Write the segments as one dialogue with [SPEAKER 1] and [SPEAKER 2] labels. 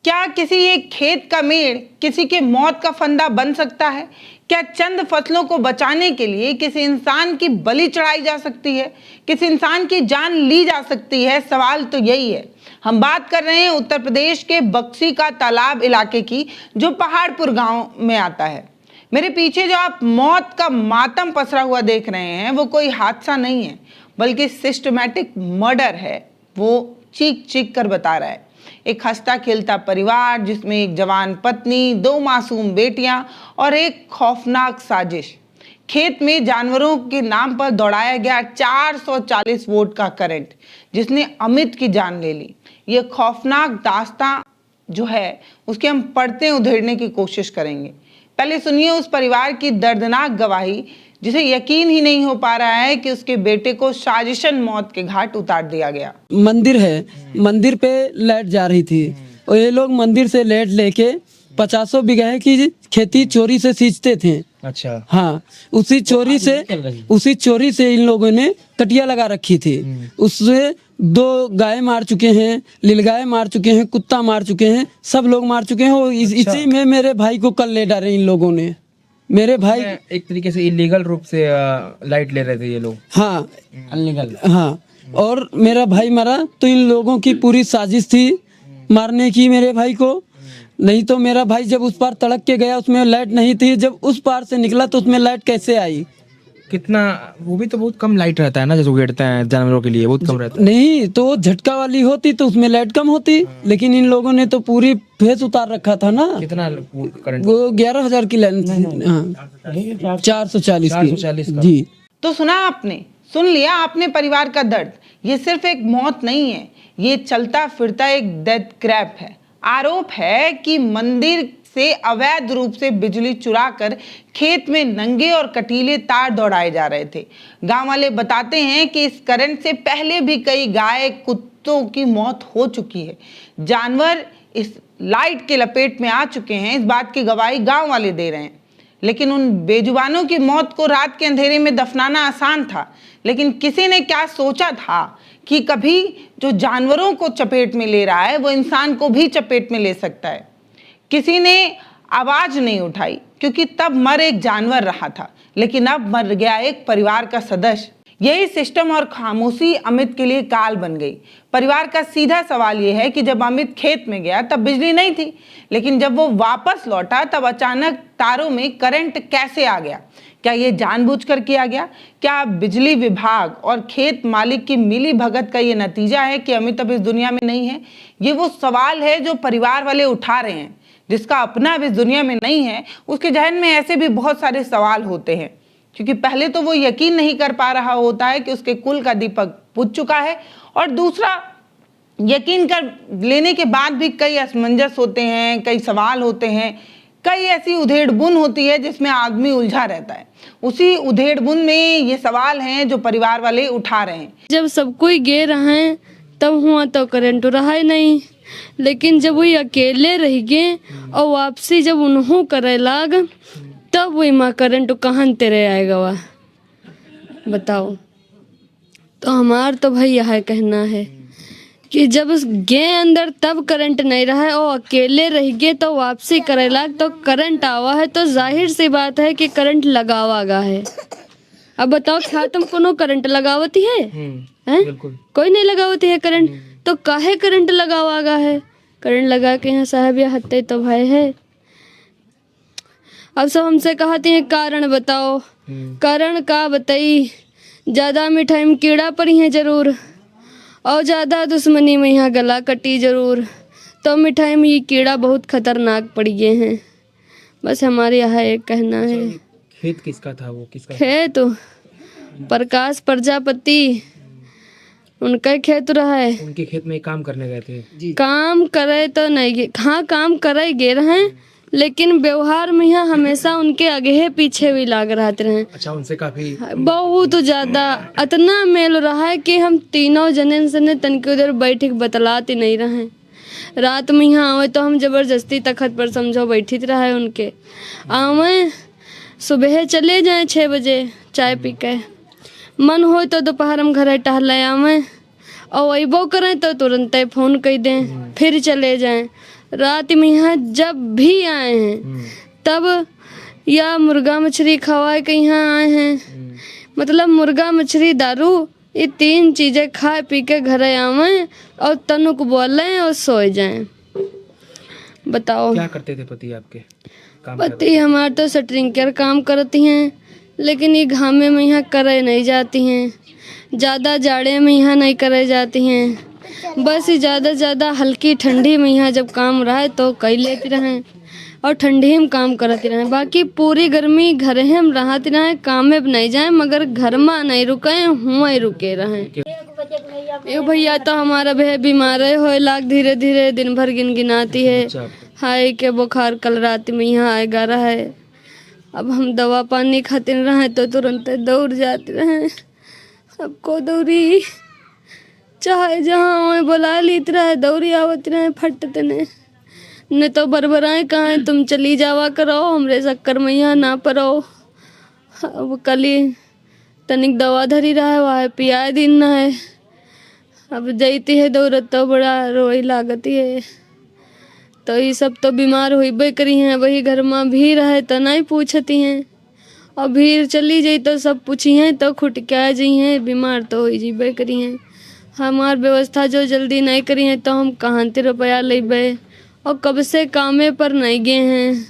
[SPEAKER 1] क्या किसी एक खेत का मेड़ किसी के मौत का फंदा बन सकता है? क्या चंद फसलों को बचाने के लिए किसी इंसान की बलि चढ़ाई जा सकती है? किसी इंसान की जान ली जा सकती है? सवाल तो यही है। हम बात कर रहे हैं उत्तर प्रदेश के बक्सी का तालाब इलाके की, जो पहाड़पुर गांव में आता है। मेरे पीछे जो आप मौत का मातम पसरा हुआ देख रहे हैं, वो कोई हादसा नहीं है, बल्कि सिस्टमैटिक मर्डर है। वो चीख चीख कर बता रहा है। एक हंसता खेलता परिवार, जिसमें एक जवान पत्नी, 2 मासूम बेटियां और एक खौफनाक साजिश। खेत में जानवरों के नाम पर दौड़ाया गया 440 वोल्ट का करंट, जिसने अमित की जान ले ली। ये खौफनाक दास्तां जो है, उसके हम पढ़ते उधेड़ने की कोशिश करेंगे। पहले सुनिए उस परिवार की दर्दनाक गवाही, जिसे यकीन ही नहीं हो पा रहा है कि उसके बेटे को साजिशन मौत के घाट उतार दिया गया।
[SPEAKER 2] मंदिर है, मंदिर पे लाइट जा रही थी और ये लोग मंदिर से लाइट लेके 50 बीघा की खेती चोरी से सींचते थे।
[SPEAKER 3] अच्छा।
[SPEAKER 2] हाँ, उसी चोरी से इन लोगों ने कटिया लगा रखी थी। उससे 2 गाय मार चुके हैं, लीलगाय मार चुके हैं, कुत्ता मार चुके हैं, सब लोग मार चुके हैं। और इसी में मेरे भाई को कल ले डाले इन लोगों ने। मेरे भाई
[SPEAKER 3] एक तरीके से इलीगल रूप से लाइट ले रहे थे ये लोग।
[SPEAKER 2] हाँ,
[SPEAKER 3] अनलीगल।
[SPEAKER 2] हाँ, और मेरा भाई मरा तो इन लोगों की पूरी साजिश थी मारने की मेरे भाई को। नहीं तो मेरा भाई जब उस पार तड़क के गया, उसमें लाइट नहीं थी। जब उस पार से निकला तो उसमें लाइट कैसे आई?
[SPEAKER 3] कितना, वो भी तो बहुत कम लाइट रहता है ना, जैसे उगेड़ते हैं जानवरों के लिए, बहुत कम रहता है।
[SPEAKER 2] नहीं तो वो झटका वाली होती तो उसमें लाइट कम होती, लेकिन इन लोगों ने तो पूरी फेस उतार रखा था ना।
[SPEAKER 3] कितना करंट?
[SPEAKER 2] वो 11,000 की लाइन थी। हाँ, 440 की। जी।
[SPEAKER 1] तो सुना आपने, सुन लिया आपने परिवार का दर्द। ये सिर्फ एक मौत नहीं है, ये चलता फिरता एक डेथ क्रैप है। आरोप है कि मंदिर से अवैध रूप से बिजली चुराकर खेत में नंगे और कटीले तार दौड़ाए जा रहे थे। गांव वाले बताते हैं कि इस करंट से पहले भी कई गाय, कुत्तों की मौत हो चुकी है। जानवर इस लाइट के लपेट में आ चुके हैं, इस बात की गवाही गांव वाले दे रहे हैं। लेकिन उन बेजुबानों की मौत को रात के अंधेरे में दफनाना आसान था, लेकिन किसी ने क्या सोचा था कि कभी जो जानवरों को चपेट में ले रहा है, वो इंसान को भी चपेट में ले सकता है। किसी ने आवाज नहीं उठाई, क्योंकि तब मर एक जानवर रहा था, लेकिन अब मर गया एक परिवार का सदस्य। यही सिस्टम और खामोशी अमित के लिए काल बन गई। परिवार का सीधा सवाल यह है कि जब अमित खेत में गया तब बिजली नहीं थी, लेकिन जब वो वापस लौटा तब अचानक तारों में करंट कैसे आ गया? क्या ये जानबूझकर किया गया? क्या बिजली विभाग और खेत मालिक की मिली भगत का ये नतीजा है कि अमित अब इस दुनिया में नहीं है? ये वो सवाल है जो परिवार वाले उठा रहे हैं। जिसका अपना अब इस दुनिया में नहीं है, उसके जहन में ऐसे भी बहुत सारे सवाल होते हैं, क्योंकि पहले तो वो यकीन नहीं कर पा रहा होता है कि उसके कुल का दीपक बुझ चुका है, और दूसरा, यकीन कर लेने के बाद भी कई असमंजस होते हैं, कई सवाल होते हैं, कई ऐसी उधेड़-बुन होती है जिसमें आदमी उलझा रहता है। उसी उधेड़-बुन में ये सवाल हैं जो परिवार वाले उठा रहे हैं।
[SPEAKER 4] जब सब कोई गे रहा है तब हुआ तो करंट रहा ही नहीं, लेकिन जब वही अकेले रह गए और वापसी जब उन्हों करे लाग, तब वही माँ करंट कहाँ तेरे आएगा वह बताओ। तो हमार तो भाई यह कहना है कि जब गे अंदर तब करंट नहीं रहा है और अकेले रह गए तो वापसी करे लाग तो करंट आवा है, तो जाहिर सी बात है कि करंट लगावागा है। अब बताओ, क्या तुम कोनो करंट लगावती है? कोई नहीं लगावती है करंट, तो काहे करंट लगावागा है? करंट लगा के यहाँ साहब या हत्ते तो भाई है। अब सब हमसे कहते हैं कारण बताओ, कारण का बताई? ज्यादा मिठाई में कीड़ा पड़ी है जरूर, और ज्यादा दुश्मनी में यहाँ गला कटी जरूर, तो मिठाई में ये कीड़ा बहुत खतरनाक पड़ गए हैं। बस हमारे यहाँ एक कहना है।
[SPEAKER 3] खेत किसका था? वो किसका
[SPEAKER 4] खेत? प्रकाश प्रजापति, उनका खेत रहा है।
[SPEAKER 3] उनके खेत में काम करने गए थे?
[SPEAKER 4] काम करे तो नहीं गे, हाँ काम करे गे रहे, लेकिन व्यवहार में यहाँ हमेशा उनके आगे पीछे भी लाग रहते रहे।
[SPEAKER 3] अच्छा, उनसे काफी
[SPEAKER 4] बहुत ज्यादा इतना मेल रहा है कि हम तीनों जने से तनके उधर बैठ के बतलाते नहीं रहे। रात में यहाँ आवे तो हम जबरदस्ती तखत पर समझो बैठित रहे उनके। आवे सुबह चले जाए 6 बजे चाय पी के, मन हो तो दोपहर में घर टहले आवे, और अबो करें तो तुरंत फोन कर दें, फिर चले जाएं। रात में यहाँ जब भी आए हैं तब या मुर्गा मछली खवाए के यहाँ आए हैं, मतलब मुर्गा मछली दारू ये 3 चीजें खा पी के घर आवे और तनुक बोले और सोए जाएं। बताओ
[SPEAKER 3] क्या करते थे पति आपके? काम
[SPEAKER 4] पति हमारे तो शटरिंग कर काम करती हैं, लेकिन ये घामे में यहाँ करे नहीं जाती हैं, ज़्यादा जाड़े में यहाँ नहीं करे जाती हैं, बस ज़्यादा से ज़्यादा हल्की ठंडी में यहाँ जब काम रहे तो कई लेती रहें और ठंडी में काम करती रहें। बाकी पूरी गर्मी घर हम रहती रहें, काम में नहीं जाए मगर घर में नहीं रुके, हुआ ही रुके रहें। ये भैया तो हमारा भे बीमार हो लाग, धीरे धीरे दिन भर गिनगिनाती है, हाय के बुखार कल रात में यहाँ आएगा रहे। अब हम दवा पानी खाते रहे तो तुरंत दौड़ जाते रहे, अब को दौड़ी चाहे जहाँ बुला लीत रहे दौड़ी आवत रहे फटते ने तो बरबराए कहाँ तुम चली जावा करो, हमरे चक्कर में यहाँ ना पड़ो। अब कली तनिक दवा धरी रहा वह पिया दिन न है, अब जैती है दौड़त तो बड़ा रोई लागती है। तो ये सब तो बीमार हुई करी हैं, वही घर में भी रहे तो नहीं पूछती हैं, और भीड़ चली जाई तो सब पूछी हैं तो खुट क्या जी हैं, बीमार तो हो जीबे करी हैं। हमार व्यवस्था जो जल्दी नहीं करी है तो हम कहाँ ते रुपया लेबे, और कब से कामे पर नहीं गए हैं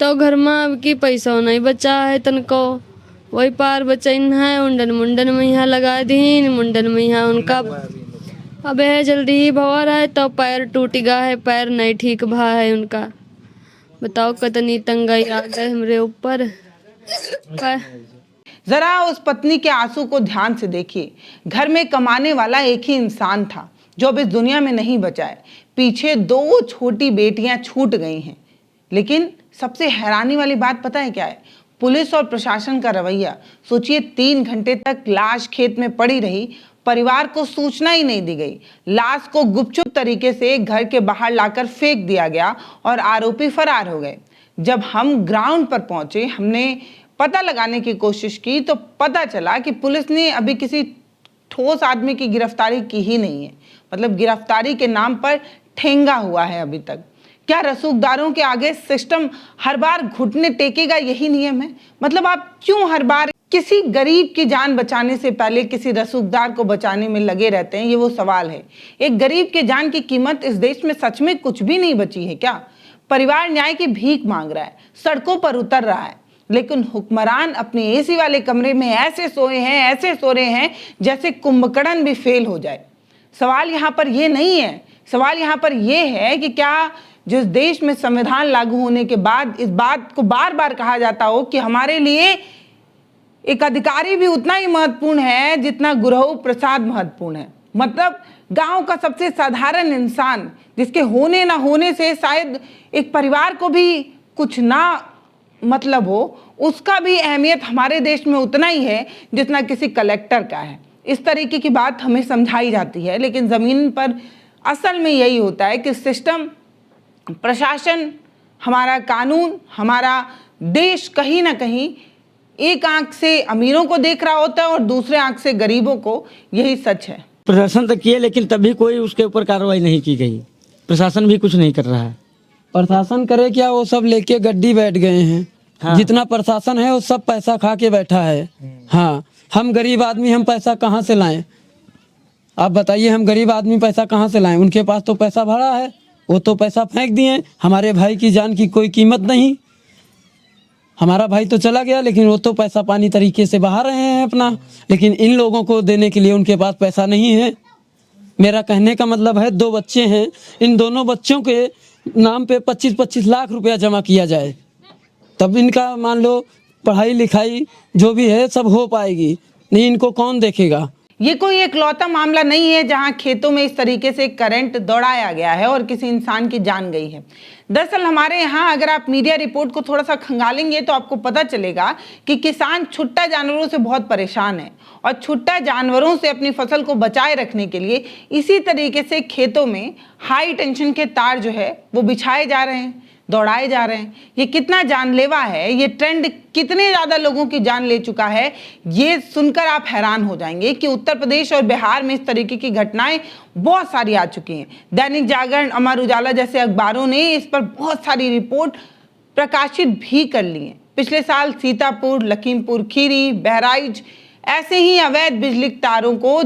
[SPEAKER 4] तो घर में अब की पैसा नहीं बचा है तनको, वही पार बचन है मुंडन मुंडन में यहाँ लगा दीन, मुंडन में यहाँ उनका अब है जल्दी ही भवा रहा है तो पैर टूट गया है, पैर नहीं ठीक भा है उनका। बताओ कितनी तंगाई आ गए हमारे ऊपर।
[SPEAKER 1] जरा उस पत्नी के आंसू को ध्यान से देखिए। घर में कमाने वाला एक ही इंसान था जो अब इस दुनिया में नहीं बचा है। पीछे 2 छोटी बेटियां छूट गई हैं। लेकिन सबसे हैरानी वाली बात पता है क्या है? पुलिस और प्रशासन का रवैया। सोचिए 3 घंटे तक लाश खेत में पड़ी रही, परिवार को सूचना ही नहीं दी गई, लाश को गुपचुप तरीके से घर के बाहर लाकर फेंक दिया गया और आरोपी फरार हो गए। जब हम ग्राउंड पर पहुंचे, हमने पता लगाने की कोशिश की तो पता चला कि पुलिस ने अभी किसी ठोस आदमी की गिरफ्तारी की ही नहीं है। मतलब गिरफ्तारी के नाम पर ठेंगा हुआ है अभी तक। क्या रसूखदारों के आगे सिस्टम हर बार घुटने टेकेगा, यही नियम है? मतलब आप क्यों हर बार किसी गरीब की जान बचाने से पहले किसी रसूखदार को बचाने में लगे रहते हैं? ये वो सवाल है। एक गरीब के जान की कीमत इस देश में सच में कुछ भी नहीं बची है क्या? परिवार न्याय की भीख मांग रहा है, सड़कों पर उतर रहा है, लेकिन हुक्मरान अपने एसी वाले कमरे में ऐसे सोए हैं जैसे कुंभकर्ण भी फेल हो जाए। सवाल यहाँ पर ये नहीं है, सवाल यहाँ पर ये है कि क्या जिस देश में संविधान लागू होने के बाद इस बात को बार बार कहा जाता हो कि हमारे लिए एक अधिकारी भी उतना ही महत्वपूर्ण है जितना गुरहु प्रसाद महत्वपूर्ण है। मतलब गांव का सबसे साधारण इंसान जिसके होने ना होने से शायद एक परिवार को भी कुछ ना मतलब हो, उसका भी अहमियत हमारे देश में उतना ही है जितना किसी कलेक्टर का है। इस तरीके की बात हमें समझाई जाती है, लेकिन ज़मीन पर असल में यही होता है कि सिस्टम, प्रशासन, हमारा कानून, हमारा देश कहीं ना कहीं एक आंख से अमीरों को देख रहा होता है और दूसरे आंख से गरीबों को। यही सच है।
[SPEAKER 5] प्रशासन तो किए लेकिन तभी कोई उसके ऊपर कार्रवाई नहीं की गई। प्रशासन भी कुछ नहीं कर रहा है।
[SPEAKER 2] प्रशासन करे क्या, वो सब लेके गड्डी बैठ गए हैं।
[SPEAKER 5] हाँ।
[SPEAKER 2] जितना प्रशासन है वो सब पैसा खा के बैठा है। हाँ, हम गरीब आदमी हम पैसा कहाँ से लाएं? आप बताइए, हम गरीब आदमी पैसा कहाँ से लाएं? उनके पास तो पैसा भरा है, वो तो पैसा फेंक दिए। हमारे भाई की जान की कोई कीमत नहीं। हमारा भाई तो चला गया, लेकिन वो तो पैसा पानी तरीके से बहा रहे हैं अपना, लेकिन इन लोगों को देने के लिए उनके पास पैसा नहीं है। मेरा कहने का मतलब है 2 बच्चे हैं, इन दोनों बच्चों के नाम पे 25-25 लाख रुपया जमा किया जाए, तब इनका मान लो पढ़ाई लिखाई जो भी है सब हो पाएगी। नहीं, इनको कौन देखेगा?
[SPEAKER 1] ये कोई एकलौता मामला नहीं है जहां खेतों में इस तरीके से करंट दौड़ाया गया है और किसी इंसान की जान गई है। दरअसल हमारे यहाँ अगर आप मीडिया रिपोर्ट को थोड़ा सा खंगालेंगे तो आपको पता चलेगा कि किसान छुट्टा जानवरों से बहुत परेशान है और छुट्टा जानवरों से अपनी फसल को बचाए रखने के लिए इसी तरीके से खेतों में हाई टेंशन के तार जो है वो बिछाए जा रहे हैं। दौड़ाए जा रहे हैं। ये कितना जानलेवा है, ये ट्रेंड कितने ज़्यादा लोगों की जान ले चुका है, ये सुनकर आप हैरान हो जाएंगे कि उत्तर प्रदेश और बिहार में इस तरीके की घटनाएं बहुत सारी आ चुकी हैं। दैनिक जागरण, अमर उजाला जैसे अखबारों ने इस पर बहुत सारी रिपोर्ट प्रकाशित भी कर ली हैं। पिछले साल सीतापुर, लखीमपुर खीरी, बहराइच ऐसे ही अवैध बिजली तारों को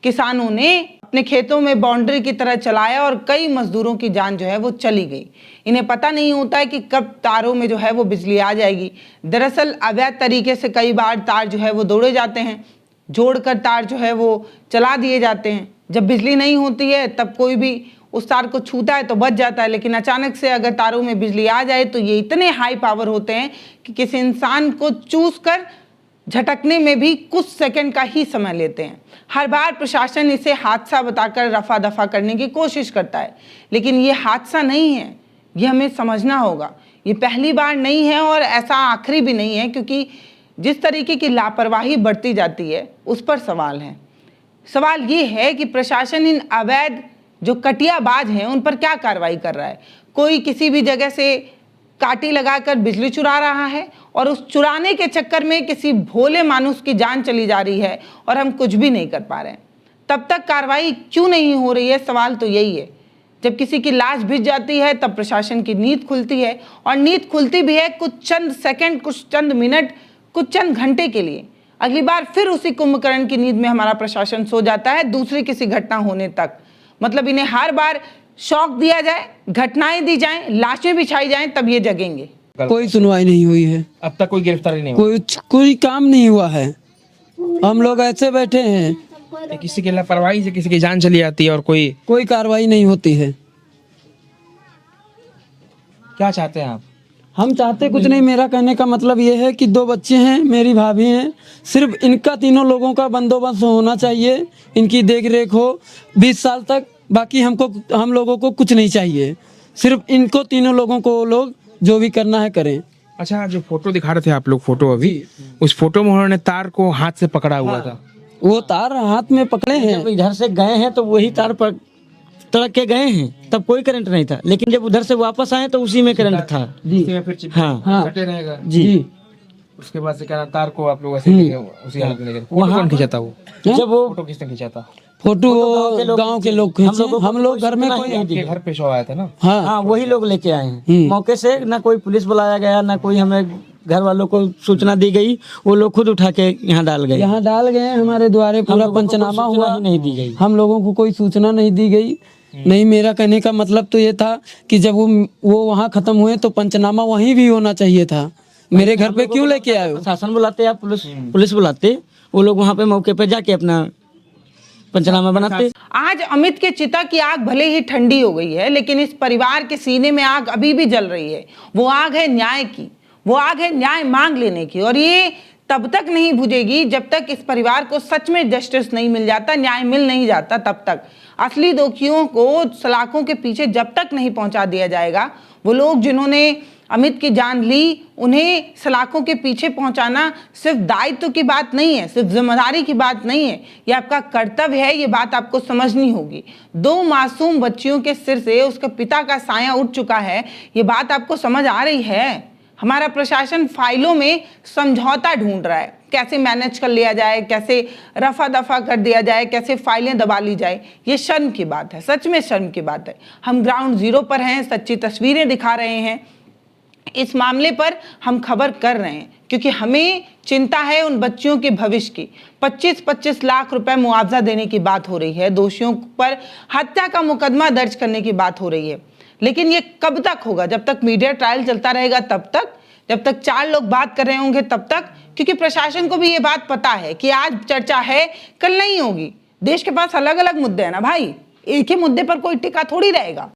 [SPEAKER 1] किसानों ने अपने खेतों में बाउंड्री की तरह चलाया और कई मजदूरों की जान जो है वो चली गई। इन्हें पता नहीं होता है कि कब तारों में जो है वो बिजली आ जाएगी। दरअसल अवैध तरीके से कई बार तार जो है वो जोड़े जाते हैं, जोड़कर तार जो है वो चला दिए जाते हैं। जब बिजली नहीं होती है तब कोई भी उस तार को छूता है तो बच जाता है, लेकिन अचानक से अगर तारों में बिजली आ जाए तो ये इतने हाई पावर होते हैं कि किसी इंसान को चूस कर झटकने में भी कुछ सेकंड का ही समय लेते हैं। हर बार प्रशासन इसे हादसा बताकर रफा दफा करने की कोशिश करता है, लेकिन ये हादसा नहीं है, ये हमें समझना होगा। ये पहली बार नहीं है और ऐसा आखिरी भी नहीं है, क्योंकि जिस तरीके की लापरवाही बढ़ती जाती है उस पर सवाल है। सवाल ये है कि प्रशासन इन अवैध जो कटियाबाज हैं उन पर क्या कार्रवाई कर रहा है। कोई किसी भी जगह से काटी लगाकर बिजली चुरा रहा है और उस चुराने के चक्कर में किसी भोले मानुस की जान चली जा रही है और हम कुछ भी नहीं कर पा रहे हैं। तब तक कार्रवाई क्यों नहीं हो रही है, सवाल तो यही है। जब किसी की लाश भिज जाती है तब प्रशासन की नींद खुलती है, और नींद खुलती भी है कुछ चंद सेकंड, कुछ चंद मिनट, कुछ चंद घंटे के लिए। अगली बार फिर उसी कुंभकर्ण की नींद में हमारा प्रशासन सो जाता है, दूसरी किसी घटना होने तक। मतलब इन्हें हर बार शौक दिया जाए, घटनाएं दी जाएं, लाशें बिछाई जाएं, तब ये जगेंगे।
[SPEAKER 2] कोई सुनवाई नहीं हुई है,
[SPEAKER 3] अब तक कोई गिरफ्तारी नहीं हुई।
[SPEAKER 2] कोई काम नहीं हुआ है। हम लोग ऐसे बैठे हैं,
[SPEAKER 3] किसी की लापरवाही से किसी की जान चली जाती है और कोई
[SPEAKER 2] कार्रवाई नहीं होती है।
[SPEAKER 3] क्या चाहते हैं आप?
[SPEAKER 2] हम चाहते कुछ नहीं, मेरा कहने का मतलब ये है कि 2 बच्चे हैं, मेरी भाभी हैं, सिर्फ इनका तीनों लोगों का बंदोबस्त होना चाहिए, इनकी देख रेख हो 20 साल तक। बाकी हम लोगों को कुछ नहीं चाहिए, सिर्फ इनको तीनों लोगों को लोग जो भी करना है करें।
[SPEAKER 3] अच्छा, जो फोटो दिखा रहे थे आप लोग, फोटो अभी, उस फोटो में उन्होंने तार को हाथ से पकड़ा हुआ था।
[SPEAKER 2] वो तार हाथ में पकड़े हैं,
[SPEAKER 5] जब इधर से गए हैं तो वही तार पर तड़क के गए हैं, तब कोई करंट नहीं था, लेकिन जब उधर से वापस आए तो उसी में करंट था।
[SPEAKER 3] फिर
[SPEAKER 5] हाँ
[SPEAKER 3] कटे रहेगा
[SPEAKER 2] जी।
[SPEAKER 3] उसके बाद से क्या तार को आप लोग ऐसे उसी हालत में लेकर फोटो कौन खींचा था? वो
[SPEAKER 5] जब वो
[SPEAKER 3] फोटो किसने खींचा था?
[SPEAKER 2] फोटो गांव के लोग खींचे, हम लोग घर में कोई
[SPEAKER 3] आपके घर पे शो आया था ना?
[SPEAKER 5] हाँ वही लोग लेके आए हैं मौके से। ना कोई पुलिस बुलाया गया, ना कोई हमें घर वालों को सूचना दी गई, वो लोग खुद उठा के यहाँ डाल गए।
[SPEAKER 2] हमारे द्वारे पूरा पंचनामा हुआ,
[SPEAKER 5] नहीं दी गई,
[SPEAKER 2] हम लोगों को कोई सूचना नहीं दी गई। नहीं, मेरा कहने का मतलब तो ये था कि जब वो वहाँ खत्म हुए तो पंचनामा वहीं भी होना चाहिए था। मेरे घर पे क्यों लेके आए हो?
[SPEAKER 5] प्रशासन बुलाते या पुलिस बुलाते, वो लोग वहाँ पे मौके पे जाके अपना पंचनामा बनाते।
[SPEAKER 1] आज अमित के चिता की आग भले ही ठंडी हो गई है, लेकिन इस परिवार के सीने में आग अभी भी जल रही है। वो आग है न्याय की, वो आग है न्याय मांग लेने की, और ये तब तक नहीं बुझेगी जब तक इस परिवार को सच में जस्टिस नहीं मिल जाता, न्याय मिल नहीं जाता। तब तक असली दोषियों को सलाखों के पीछे जब तक नहीं पहुंचा दिया जाएगा, वो लोग जिन्होंने अमित की जान ली, उन्हें सलाखों के पीछे पहुंचाना सिर्फ दायित्व की बात नहीं है, सिर्फ जिम्मेदारी की बात नहीं है, ये आपका कर्तव्य है। ये बात आपको समझनी होगी। 2 मासूम बच्चियों के सिर से उसके पिता का साया उठ चुका है, ये बात आपको समझ आ रही है? हमारा प्रशासन फाइलों में समझौता ढूंढ रहा है, कैसे मैनेज कर लिया जाए, कैसे रफा दफा कर दिया जाए, कैसे फाइलें दबा ली जाए। ये शर्म की बात है, सच में शर्म की बात है। हम ग्राउंड जीरो पर हैं, सच्ची तस्वीरें दिखा रहे हैं, इस मामले पर हम खबर कर रहे हैं, क्योंकि हमें चिंता है उन बच्चियों के भविष्य की। 25-25 लाख रुपए मुआवजा देने की बात हो रही है, दोषियों पर हत्या का मुकदमा दर्ज करने की बात हो रही है। लेकिन ये कब तक होगा? जब तक मीडिया ट्रायल चलता रहेगा तब तक, जब तक 4 लोग बात कर रहे होंगे तब तक, क्योंकि प्रशासन को भी ये बात पता है कि आज चर्चा है, कल नहीं होगी। देश के पास अलग अलग मुद्दे हैं ना भाई, एक ही मुद्दे पर कोई टिका थोड़ी रहेगा।